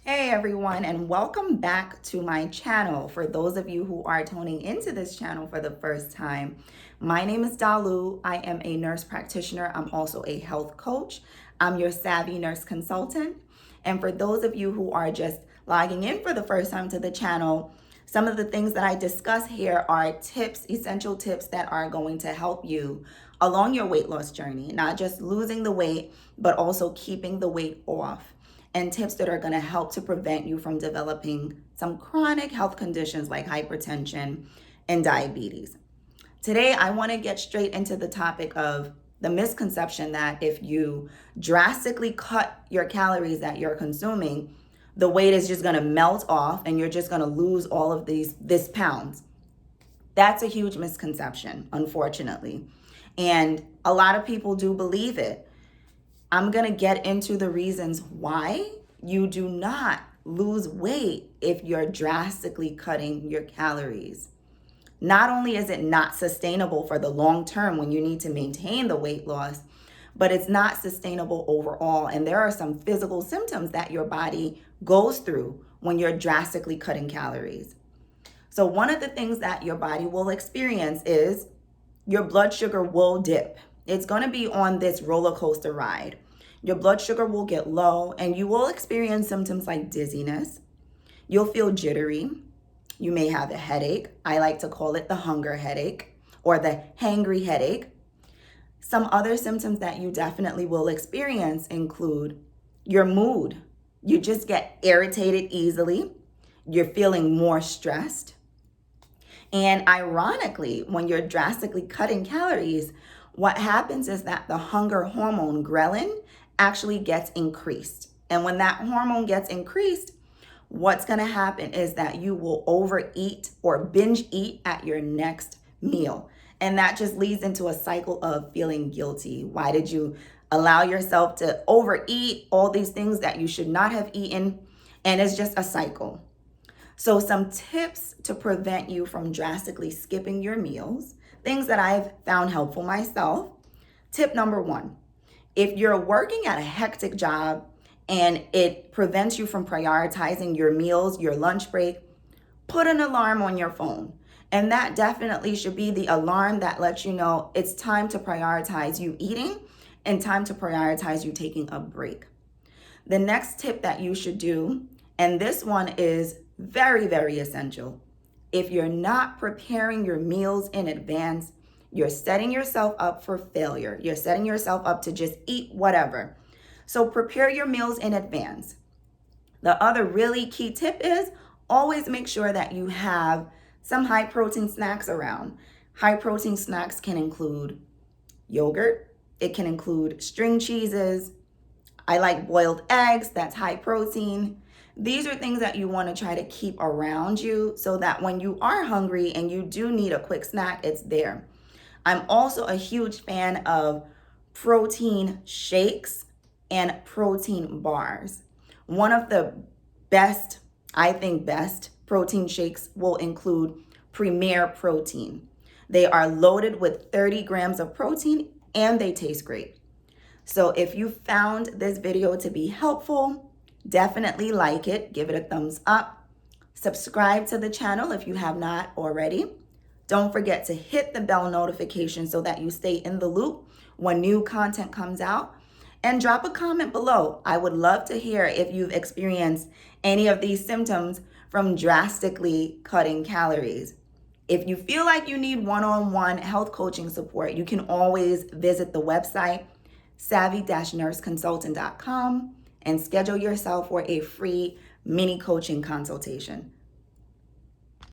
Hey everyone, and welcome back to my channel. For those of you who are tuning into this channel for the first time, my name is Dalu. I am a nurse practitioner. I'm also a health coach. I'm your savvy nurse consultant. And for those of you who are just logging in for the first time to the channel, some of the things that I discuss here are tips, essential tips that are going to help you along your weight loss journey, not just losing the weight, but also keeping the weight off, and tips that are going to help to prevent you from developing some chronic health conditions like hypertension and diabetes. Today, I want to get straight into the topic of the misconception that if you drastically cut your calories that you're consuming, the weight is just going to melt off and you're just going to lose all of this pounds. That's a huge misconception, unfortunately. And a lot of people do believe it. I'm going to get into the reasons why you do not lose weight if you're drastically cutting your calories. Not only is it not sustainable for the long term when you need to maintain the weight loss, but it's not sustainable overall. And there are some physical symptoms that your body goes through when you're drastically cutting calories. So one of the things that your body will experience is your blood sugar will dip. It's going to be on this roller coaster ride. Your blood sugar will get low and you will experience symptoms like dizziness. You'll feel jittery. You may have a headache. I like to call it the hunger headache or the hangry headache. Some other symptoms that you definitely will experience include your mood. You just get irritated easily. You're feeling more stressed. And ironically, when you're drastically cutting calories, what happens is that the hunger hormone ghrelin actually gets increased. And when that hormone gets increased, what's going to happen is that you will overeat or binge eat at your next meal. And that just leads into a cycle of feeling guilty. Why did you allow yourself to overeat all these things that you should not have eaten? And it's just a cycle. So some tips to prevent you from drastically skipping your meals, things that I've found helpful myself. Tip number 1, if you're working at a hectic job and it prevents you from prioritizing your meals, your lunch break, put an alarm on your phone. And that definitely should be the alarm that lets you know it's time to prioritize you eating and time to prioritize you taking a break. The next tip that you should do, and this one is very, very essential. If you're not preparing your meals in advance, you're setting yourself up for failure. You're setting yourself up to just eat whatever. So prepare your meals in advance. The other really key tip is always make sure that you have some high protein snacks around. High protein snacks can include yogurt. It can include string cheeses. I like boiled eggs. That's high protein. These are things that you want to try to keep around you so that when you are hungry and you do need a quick snack, it's there. I'm also a huge fan of protein shakes and protein bars. One of the best, I think best, protein shakes will include Premier Protein. They are loaded with 30 grams of protein and they taste great. So if you found this video to be helpful, definitely like it, give it a thumbs up, subscribe to the channel if you have not already. Don't forget to hit the bell notification so that you stay in the loop when new content comes out. And drop a comment below. I would love to hear if you've experienced any of these symptoms from drastically cutting calories. If you feel like you need one-on-one health coaching support, you can always visit the website savvy-nurseconsultant.com and schedule yourself for a free mini coaching consultation.